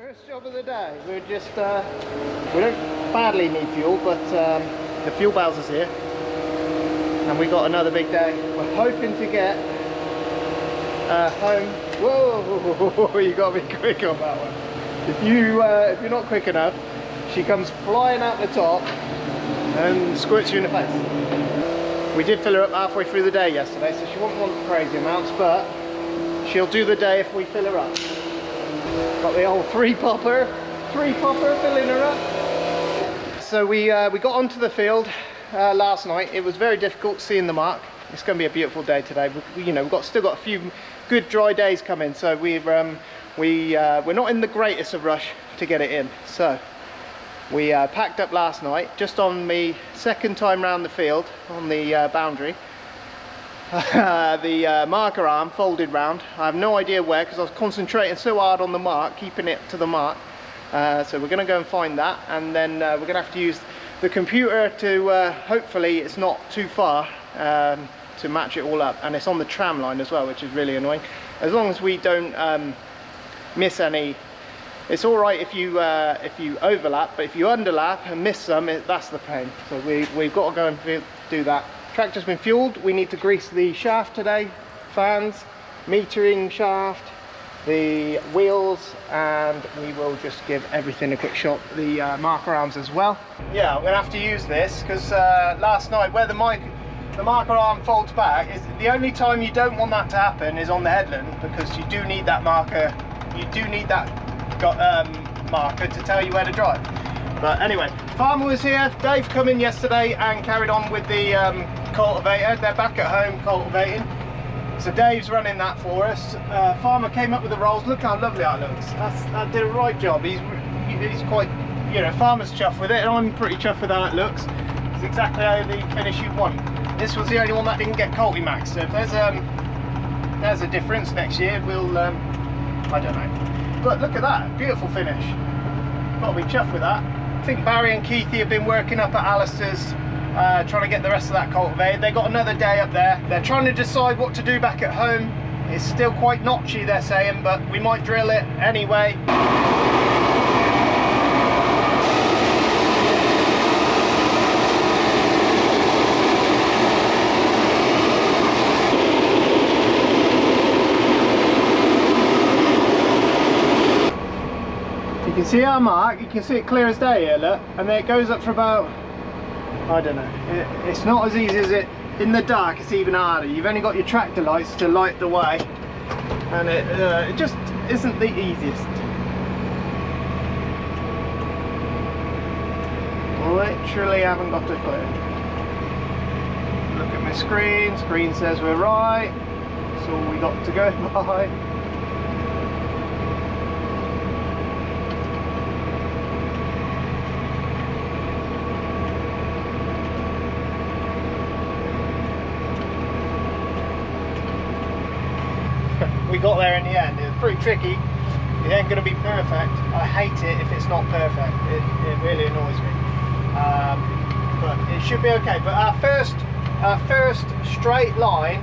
First job of the day. We're just, we don't badly need fuel, but the fuel Bowser's here. And we got another big day. We're hoping to get home. Whoa, you gotta be quick on that one. If you're not quick enough, she comes flying out the top and squirts you in the face. We did fill her up halfway through the day yesterday, so she won't want crazy amounts, but she'll do the day if we fill her up. Got the old three popper filling her up. So we got onto the field last night. It was very difficult seeing the mark. It's going to be a beautiful day today. We've still got a few good dry days coming, so we're not in the greatest of rush to get it in. So we packed up last night, just on the second time round the field on the boundary. The marker arm folded round. I have no idea where, because I was concentrating so hard on the mark, keeping it to the mark. So we're going to go and find that, and then we're going to have to use the computer to hopefully it's not too far to match it all up, and it's on the tram line as well, which is really annoying. As long as we don't miss any. It's all right if you overlap, but if you underlap and miss some, that's the pain. So we've got to go and do that. Tractor's been fueled. We need to grease the shaft today, fans, metering shaft, the wheels, and we will just give everything a quick shot, the marker arms as well. Yeah, I'm gonna have to use this because last night where the marker arm folds back, is the only time you don't want that to happen is on the headland, because you do need that marker, marker to tell you where to drive. But anyway, farmer was here. Dave come in yesterday and carried on with the cultivator. They're back at home cultivating, so Dave's running that for us. Farmer came up with the rolls. Look how lovely that looks. That did a right job. He's quite, farmer's chuffed with it, and I'm pretty chuffed with how it looks. It's exactly how the finish you want. This was the only one that didn't get Culti-Max, so if there's a difference next year, we'll I don't know. But look at that, beautiful finish. Got to be chuffed with that. I think Barry and Keithy have been working up at Alistair's, trying to get the rest of that cultivated. They got another day up there. They're trying to decide what to do back at home. It's still quite notchy, they're saying, but we might drill it anyway. You can see our mark, you can see it clear as day here, look, and then it goes up for about, I don't know, it's not as easy as it, in the dark it's even harder. You've only got your tractor lights to light the way, and it just isn't the easiest. Literally haven't got a clue. Look at my screen says we're right, that's all we got to go by. We got there in the end. It was pretty tricky. It ain't going to be perfect. I hate it if it's not perfect. It really annoys me. But it should be okay. But our first straight line,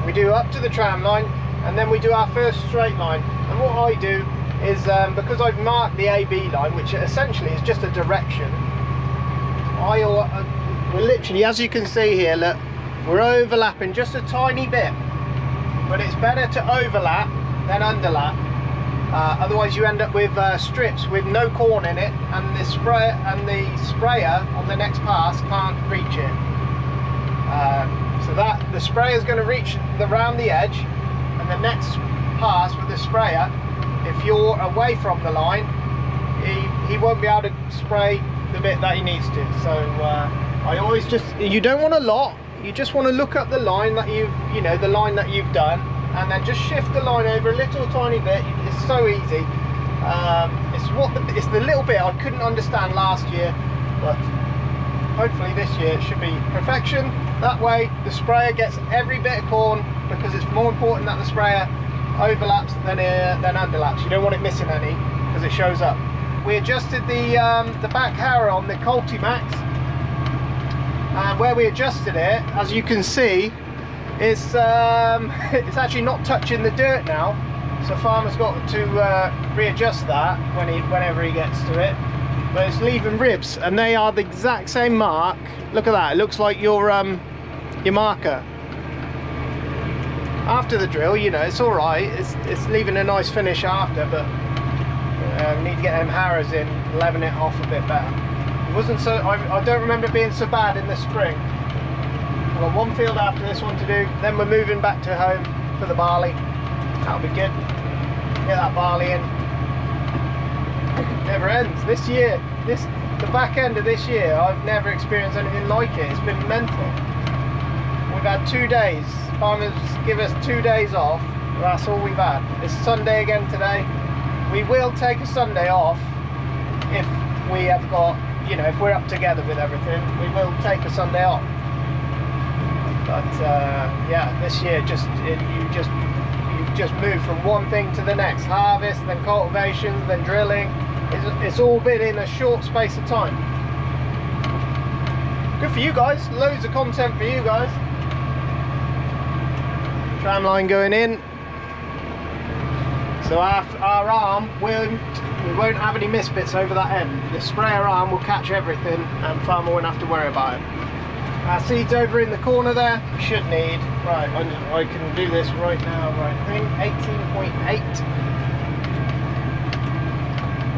we do up to the tram line, and then we do our first straight line. And what I do is, because I've marked the AB line, which essentially is just a direction, we're literally, as you can see here, look, we're overlapping just a tiny bit. But it's better to overlap than underlap. Otherwise you end up with strips with no corn in it, and the sprayer on the next pass can't reach it. So that the sprayer is going to reach around the edge, and the next pass with the sprayer, if you're away from the line, he won't be able to spray the bit that he needs to. So I always you don't want a lot. You just want to look up the line that the line that you've done, and then just shift the line over a little tiny bit. It's so easy. It's the little bit I couldn't understand last year, but hopefully this year it should be perfection. That way the sprayer gets every bit of corn, because it's more important that the sprayer overlaps than underlaps. You don't want it missing any, because it shows up. We adjusted the back harrow on the Culti-Max. And where we adjusted it, as you can see, it's actually not touching the dirt now. so farmer's got to readjust that whenever he gets to it. But it's leaving ribs, and they are the exact same mark. Look at that, it looks like your marker. After the drill, you know, it's alright, it's leaving a nice finish after, but we need to get them harrows in, leaven it off a bit better. It wasn't so, I don't remember it being so bad in the spring. We've got one field after this one to do, then we're moving back to home for the barley. That'll be good. Get that barley in. Never ends. This year, the back end of this year, I've never experienced anything like it. It's been mental. We've had 2 days. Farmers give us 2 days off. That's all we've had. It's Sunday again today. We will take a Sunday off if we have got, you know, if we're up together with everything. We will take a Sunday off. But yeah, this year you've just moved from one thing to the next. Harvest, then cultivation, then drilling. It's all been in a short space of time. Good for you guys. Loads of content for you guys. Tram line going in. So our arm we won't have any misbits over that end. The sprayer arm will catch everything, and farmer won't have to worry about it. Our seeds over in the corner there, we should need, right, I can do this right now, right, I think 18.8.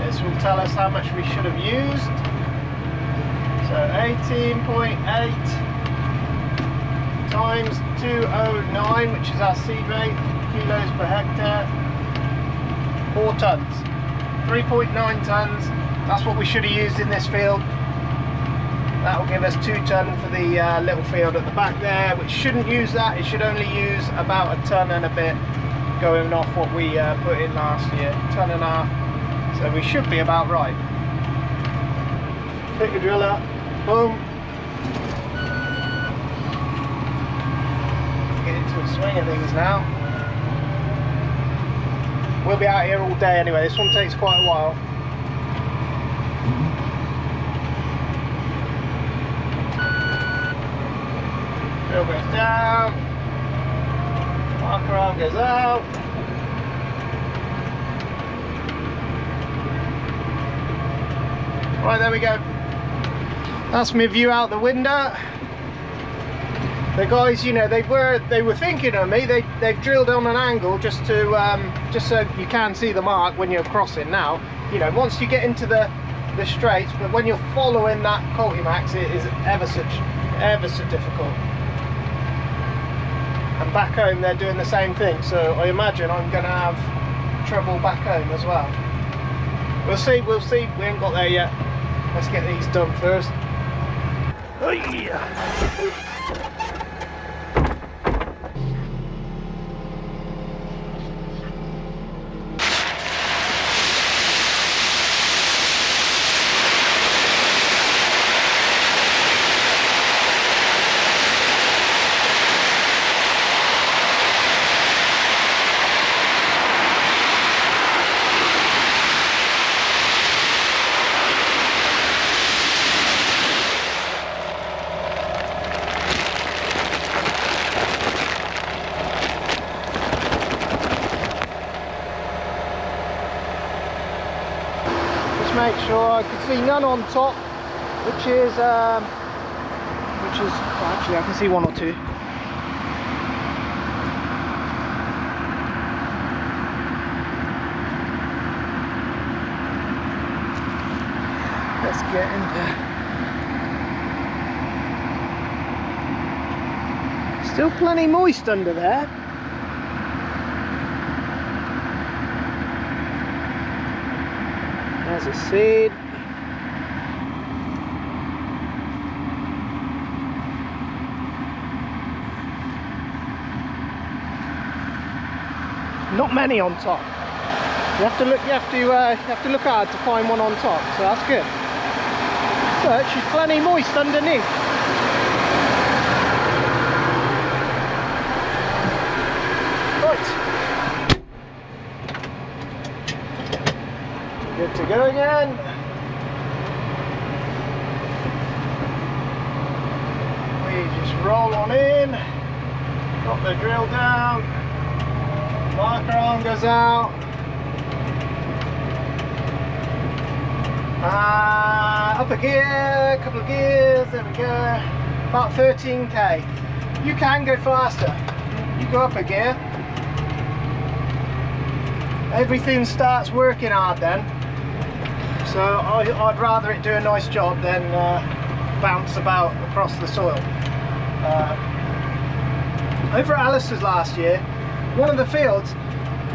This will tell us how much we should have used. So 18.8 times 209, which is our seed rate, kilos per hectare, 4 tons, 3.9 tons, that's what we should have used in this field. That will give us 2 ton for the little field at the back there, which shouldn't use that. It should only use about 1 ton and a bit, going off what we put in last year, 1.5 tons. So we should be about right. Pick a drill up, boom. Get into the swing of things now. We'll be out here all day anyway. This one takes quite a while. Drill goes down, marker arm goes out. Right, there we go. That's my view out the window. The guys, you know, they were thinking of me. They've drilled on an angle just so you can see the mark when you're crossing. Now, you know, once you get into the straights, but when you're following that Cultimax, it is ever so difficult. And back home they're doing the same thing, so I imagine I'm going to have trouble back home as well. We'll see, we ain't got there yet. Let's get these done first. Oh yeah. Make sure I can see none on top, which is well, actually I can see 1 or 2. Let's get in there. Still plenty moist under there. There's a seed. Not many on top. You have to look hard to find one on top, so that's good. But she's plenty moist underneath. Right. Good to go again. We just roll on in, drop the drill down, Marker arm goes out. Up a gear, a couple of gears, there we go. About 13k. You can go faster. You go up a gear. Everything starts working hard then. So I'd rather it do a nice job than bounce about across the soil. Over at Alistair's last year, one of the fields,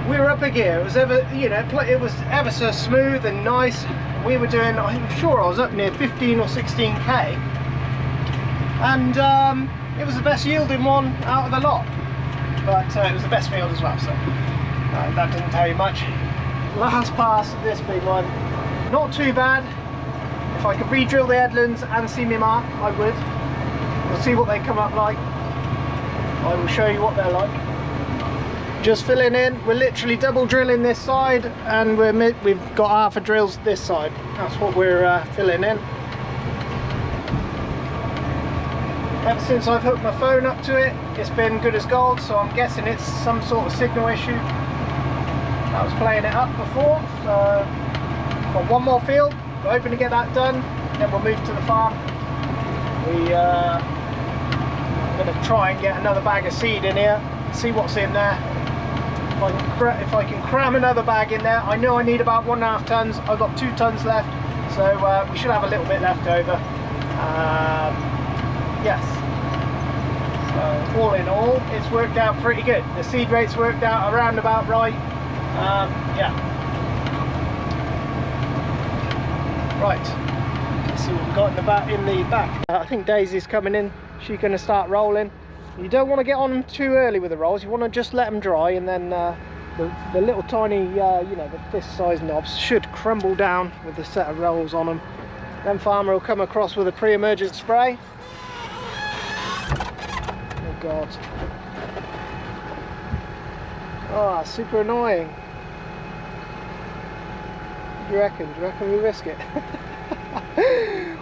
we were up a gear. It was ever, you know, it was ever so smooth and nice. We were doing, I'm sure I was up near 15 or 16k, and it was the best yielding one out of the lot. But it was the best field as well, so that didn't tell you much. Last pass of this big one, not too bad. If I could re-drill the headlands and see me mark, I would. We'll see what they come up like. I will show you what they're like. Just filling in. We're literally double drilling this side, and we've got half a drills this side. That's what we're filling in. Ever since I've hooked my phone up to it, it's been good as gold, so I'm guessing it's some sort of signal issue. I was playing it up before, so got one more field. We're hoping to get that done, then we'll move to the farm. I'm going to try and get another bag of seed in here, see what's in there. If I can cram another bag in there, I know I need about 1.5 tons. I've got 2 tons left, so we should have a little bit left over. Yes. So all in all, it's worked out pretty good. The seed rate's worked out around about right. Yeah. Right. Let's see what we've got in the back. I think Daisy's coming in. She's going to start rolling. You don't want to get on them too early with the rolls. You want to just let them dry, and then the little tiny, you know, the fist-sized knobs should crumble down with the set of rolls on them. Then farmer will come across with a pre-emergent spray. Oh God. Oh, super annoying. What do you reckon? Do you reckon we risk it?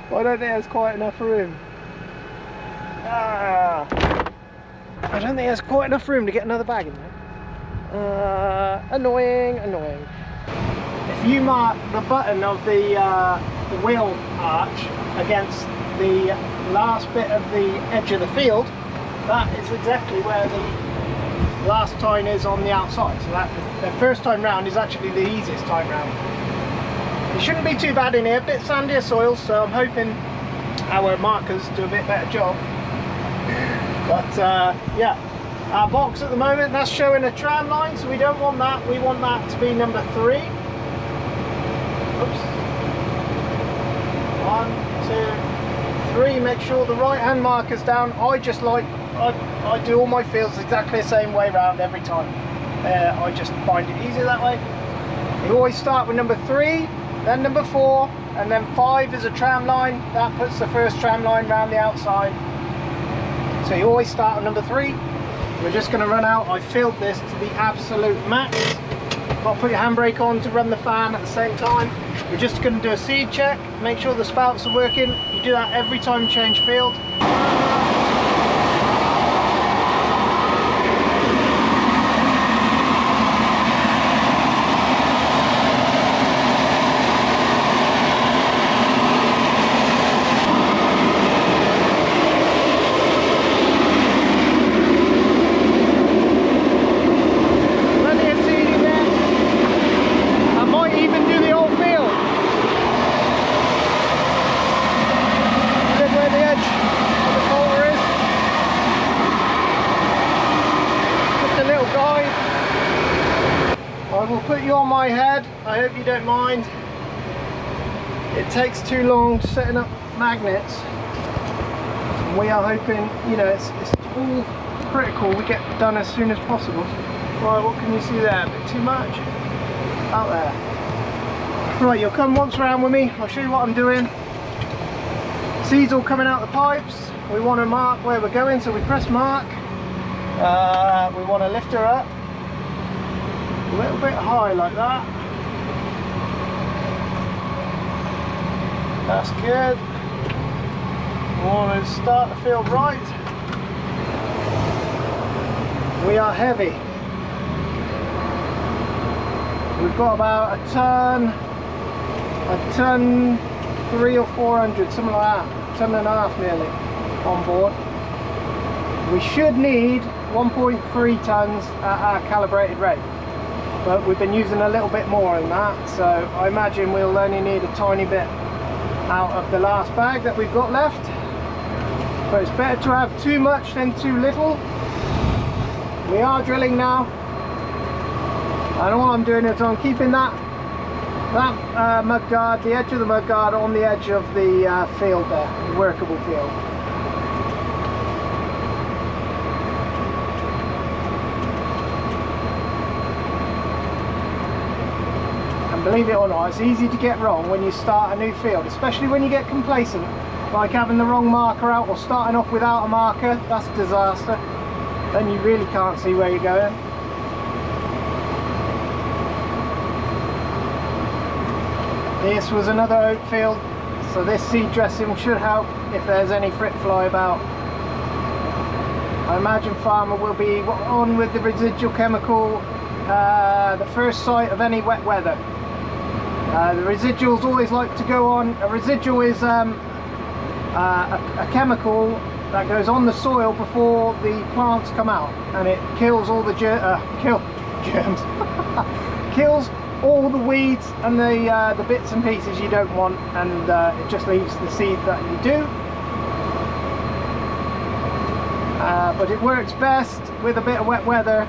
Well, I don't think there's quite enough room. I don't think there's quite enough room to get another bag in there. Annoying. If you mark the button of the wheel arch against the last bit of the edge of the field, that is exactly where the last tine is on the outside. So that the first time round is actually the easiest time round. It shouldn't be too bad in here, a bit sandier soil, so I'm hoping our markers do a bit better job. But yeah, our box at the moment, that's showing a tram line, so we don't want that. We want that to be number 3. Oops. 1, 2, 3. Make sure the right hand marker's down. I just like, I do all my fields exactly the same way round every time. I just find it easier that way. You always start with number 3, then number 4, and then 5 is a tram line. That puts the first tram line round the outside. So you always start on number 3. We're just going to run out. I filled this to the absolute max. Got to put your handbrake on to run the fan at the same time. We're just going to do a seed check, make sure the spouts are working. You do that every time you change field. I will put you on my head, I hope you don't mind. It takes too long setting up magnets. We are hoping, you know, it's all critical we get done as soon as possible. Right, what can you see there? A bit too much? Out there. Right, you'll come once round with me, I'll show you what I'm doing. Seeds all coming out the pipes. We want to mark where we're going, so we press mark. We want to lift her up a little bit high like that. That's good. We want to start the field right. We are heavy. We've got about a ton 300 or 400, something like that, ton and a half nearly on board. We should need 1.3 tons at our calibrated rate, but we've been using a little bit more than that, so I imagine we'll only need a tiny bit out of the last bag that we've got left. But it's better to have too much than too little. We are drilling now, and all I'm doing is I'm keeping that mudguard, the edge of the mudguard, on the edge of the field there, the workable field. And believe it or not, it's easy to get wrong when you start a new field, especially when you get complacent, like having the wrong marker out or starting off without a marker. That's a disaster. Then you really can't see where you're going. This was another oat field, so this seed dressing should help if there's any frit fly about. I imagine farmer will be on with the residual chemical the first sight of any wet weather. The residuals always like to go on. A residual is a chemical that goes on the soil before the plants come out, and it kills all the germs kills all the weeds and the bits and pieces you don't want, and it just leaves the seed that you do. But it works best with a bit of wet weather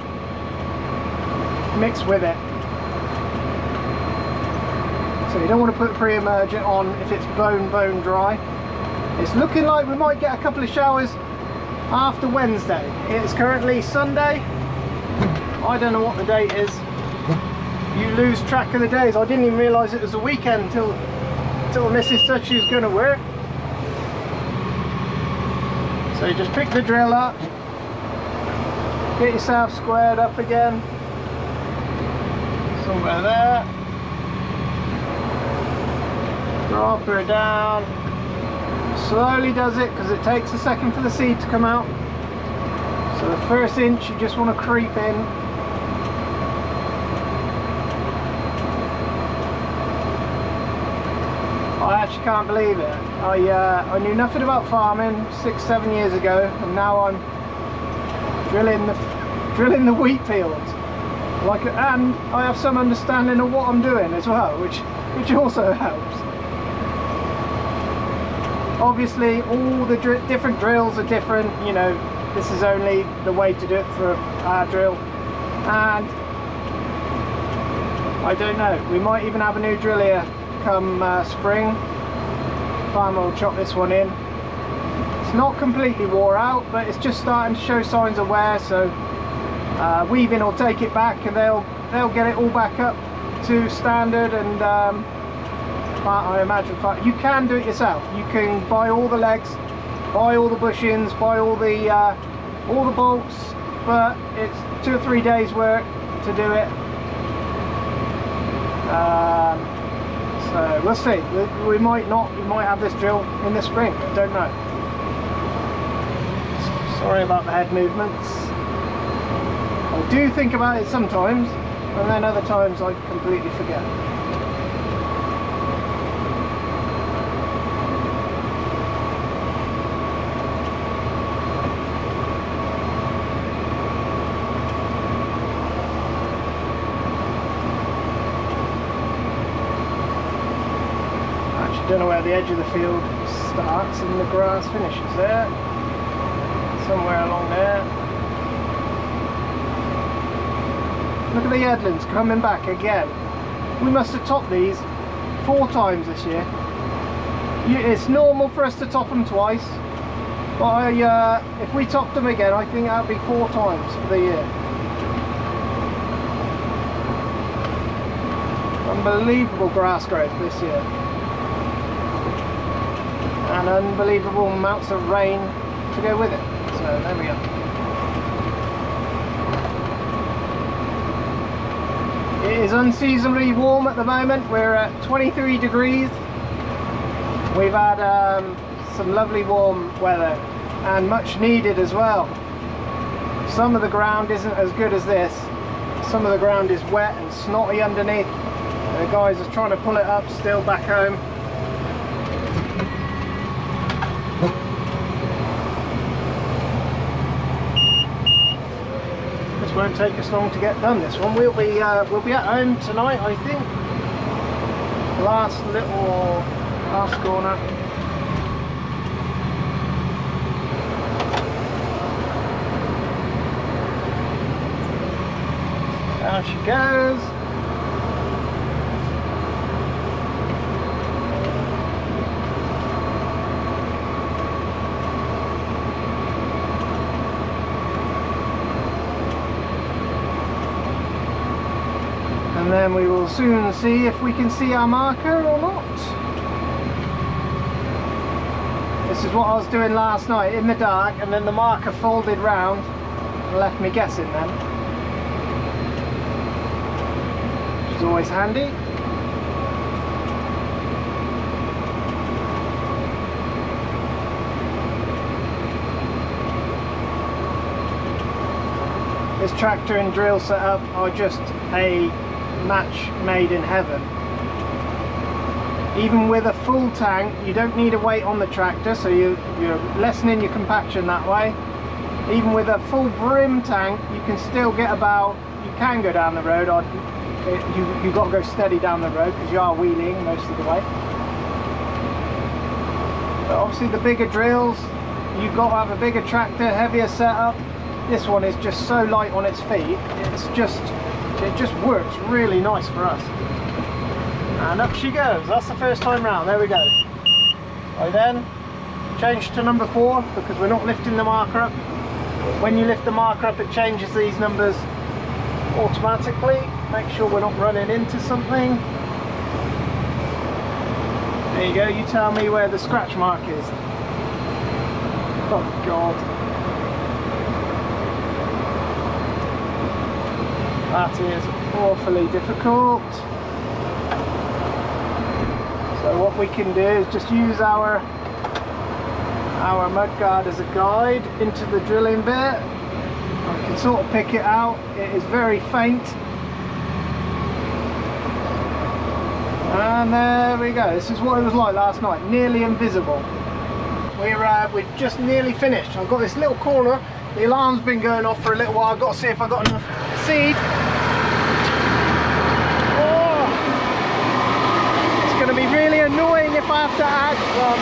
mixed with it. So you don't want to put pre-emergent on if it's bone dry. It's looking like we might get a couple of showers after Wednesday. It's currently Sunday. I don't know what the date is. You lose track of the days. I didn't even realise it was a weekend until Mrs. said she was going to work. So you just pick the drill up, get yourself squared up again, somewhere there, drop her down, slowly does it because it takes a second for the seed to come out. So the first inch you just want to creep in. I actually can't believe it. I knew nothing about farming 6-7 years ago, and now I'm drilling the wheat fields. And I have some understanding of what I'm doing as well, which also helps. Obviously, all the different drills are different. You know, this is only the way to do it for our drill, and I don't know. We might even have a new drill here come spring. Farmer will chop this one in. It's not completely wore out, but it's just starting to show signs of wear, so weaving will take it back, and they'll get it all back up to standard. And I imagine you can do it yourself. You can buy all the legs, buy all the bushings, buy all the bolts, but it's 2 or 3 days work to do it. So we'll see. We might not. We might have this drill in the spring. I don't know. Sorry about the head movements. I do think about it sometimes, and then other times I completely forget. Don't know where the edge of the field starts and the grass finishes there. Somewhere along there. Look at the headlands coming back again. We must have topped these 4 times this year. It's normal for us to top them twice, but if we topped them again, I think that would be 4 times for the year. Unbelievable grass growth this year. And unbelievable amounts of rain to go with it. So there we go. It is unseasonably warm at the moment. We're at 23 degrees. We've had some lovely warm weather, and much needed as well. Some of the ground isn't as good as this, some of the ground is wet and snotty underneath. The guys are trying to pull it up still back home. This won't take us long to get done. This one we'll be at home tonight, I think. Last corner. Down she goes. And then we will soon see if we can see our marker or not. This is what I was doing last night in the dark, and then the marker folded round and left me guessing then. Which is always handy. This tractor and drill setup are just a match made in heaven. Even with a full tank, you don't need a weight on the tractor, so you're lessening your compaction that way. Even with a full brim tank, you can still get about, you can go down the road, you've got to go steady down the road because you are wheeling most of the way. But obviously the bigger drills, you've got to have a bigger tractor, heavier setup. This one is just so light on its feet, it just works really nice for us. And up she goes. That's the first time round. There we go. I then change to number 4 because we're not lifting the marker up. When you lift the marker up, it changes these numbers automatically. Make sure we're not running into something. There you go. You tell me where the scratch mark is. Oh God. That is awfully difficult. So what we can do is just use our mudguard as a guide into the drilling bit. I can sort of pick it out. It is very faint. And there we go. This is what it was like last night. Nearly invisible. We're just nearly finished. I've got this little corner. The alarm's been going off for a little while. I've got to see if I've got enough seed. Oh, it's going to be really annoying if I have to add some.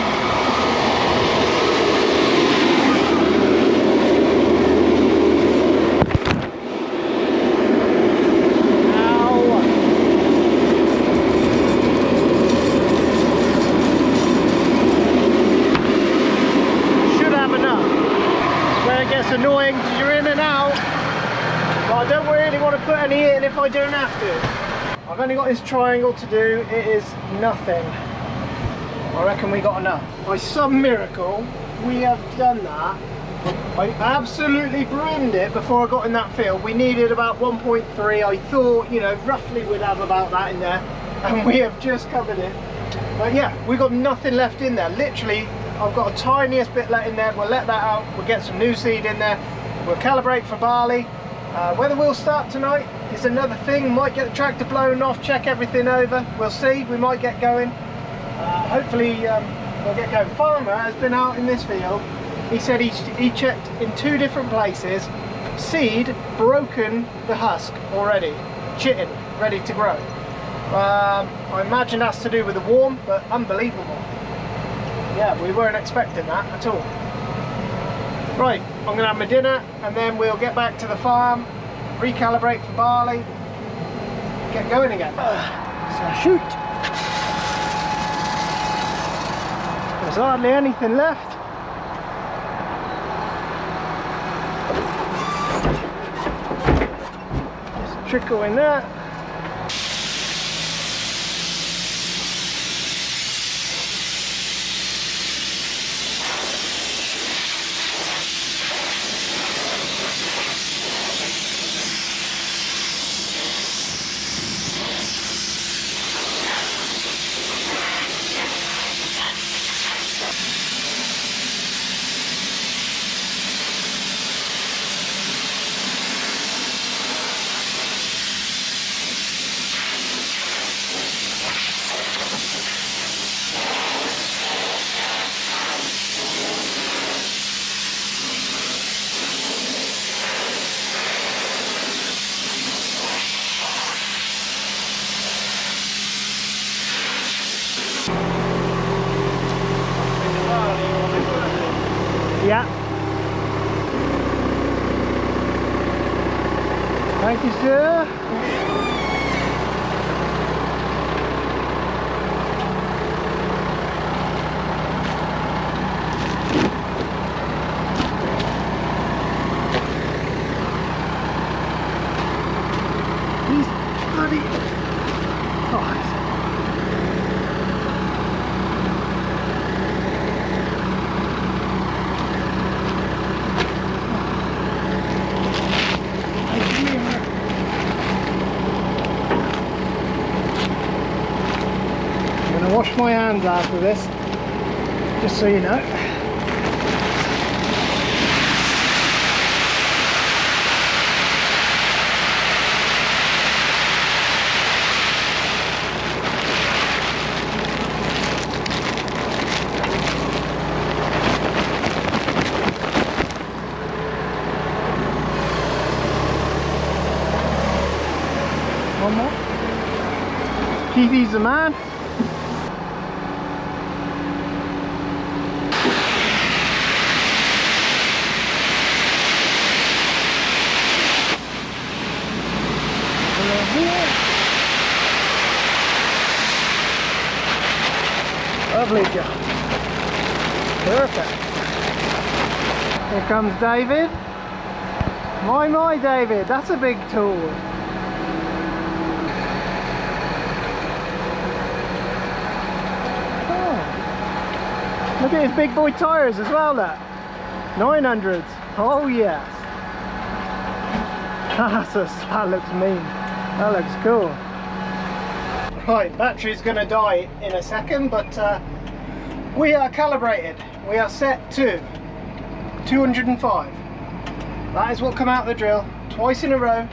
Should have enough. Where it gets annoying, you're in and out. But I don't really want to put any in if I don't have to. I've only got this triangle to do. It is nothing. I reckon we got enough. By some miracle, we have done that. I absolutely brimmed it before I got in that field. We needed about 1.3. I thought, you know, roughly we'd have about that in there. And we have just covered it. But yeah, we've got nothing left in there. Literally, I've got a tiniest bit left in there. We'll let that out. We'll get some new seed in there. We'll calibrate for barley. Whether we'll start tonight is another thing. Might get the tractor blown off, check everything over. We'll see. We might get going. Hopefully we'll get going. Farmer has been out in this field. He said he checked in 2 different places. Seed broken the husk already. Chitting, ready to grow. I imagine that's to do with the warm, but unbelievable. Yeah, we weren't expecting that at all. Right, I'm going to have my dinner and then we'll get back to the farm, recalibrate for barley, get going again. So shoot! There's hardly anything left. There's a trickle in there. Yeah. Thank you, sir. These bloody... Oh, wash my hands after this, just so you know. One more. Keithy's the man. Lovely job. Perfect. Here comes David. My David, that's a big tool. Oh. Look at his big boy tyres as well, look. 900s. Oh yes. That looks mean. That looks cool. Right, battery's going to die in a second, but we are calibrated. We are set to 205. That is what come out of the drill twice in a row.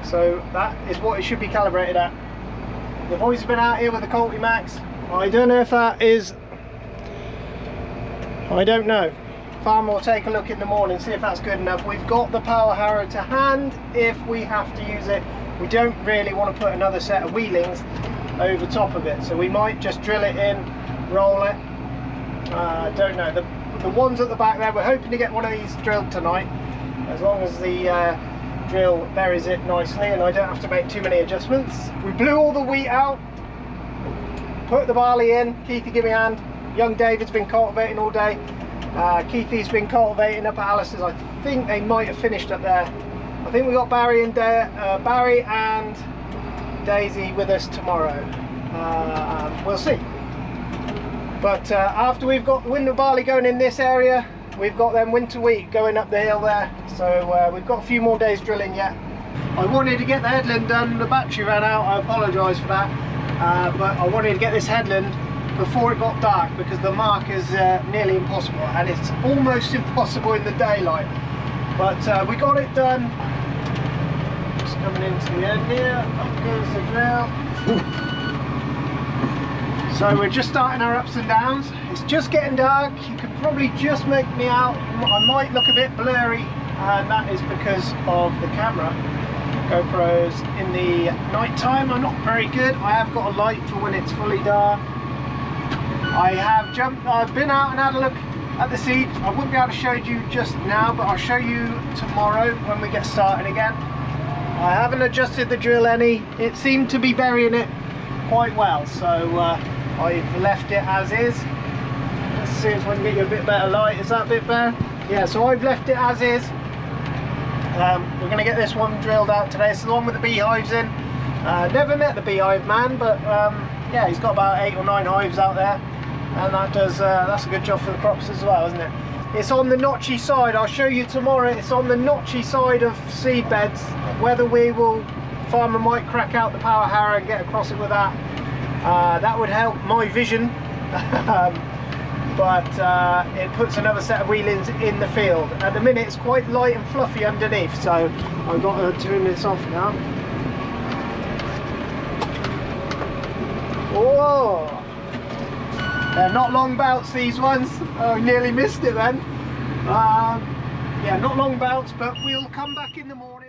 So that is what it should be calibrated at. The boys have been out here with the Colty Max. I don't know if that is... I don't know. Farmer will take a look in the morning, see if that's good enough. We've got the power harrow to hand if we have to use it. We don't really want to put another set of wheelings over top of it, so we might just drill it in, roll it. Don't know. The ones at the back there, we're hoping to get one of these drilled tonight, as long as the drill buries it nicely and I don't have to make too many adjustments. We blew all the wheat out, put the barley in. Keithy, give me a hand. Young David's been cultivating all day. Keithy's been cultivating up at Alistair's. I think they might have finished up there. I think we got Barry and Daisy with us tomorrow. We'll see. But after we've got the winter barley going in this area, we've got them winter wheat going up the hill there. So we've got a few more days drilling yet. I wanted to get the headland done. The battery ran out. I apologise for that. But I wanted to get this headland before it got dark, because the mark is nearly impossible, and it's almost impossible in the daylight. But we got it done. Just coming into the end here, up goes the drill. So we're just starting our ups and downs. It's just getting dark. You can probably just make me out. I might look a bit blurry, and that is because of the camera. GoPros in the night time are not very good. I have got a light for when it's fully dark. I've been out and had a look at the seeds. I wouldn't be able to show you just now, but I'll show you tomorrow when we get started again. I haven't adjusted the drill any. It seemed to be burying it quite well, so I've left it as is. Let's see if I can get you a bit better light. Is that a bit better? Yeah, so I've left it as is. We're going to get this one drilled out today. It's the one with the beehives in. Never met the beehive man, but yeah, he's got about 8 or 9 hives out there. And that's a good job for the crops as well, isn't it? It's on the notchy side. I'll show you tomorrow. It's on the notchy side of seed beds. Whether farmer might crack out the power harrow and get across it with that. That would help my vision. But it puts another set of wheelings in the field. At the minute it's quite light and fluffy underneath, so I've got to turn this off now. Whoa! They're not long bouts, these ones. Oh, I nearly missed it then. Yeah, not long bouts, but we'll come back in the morning.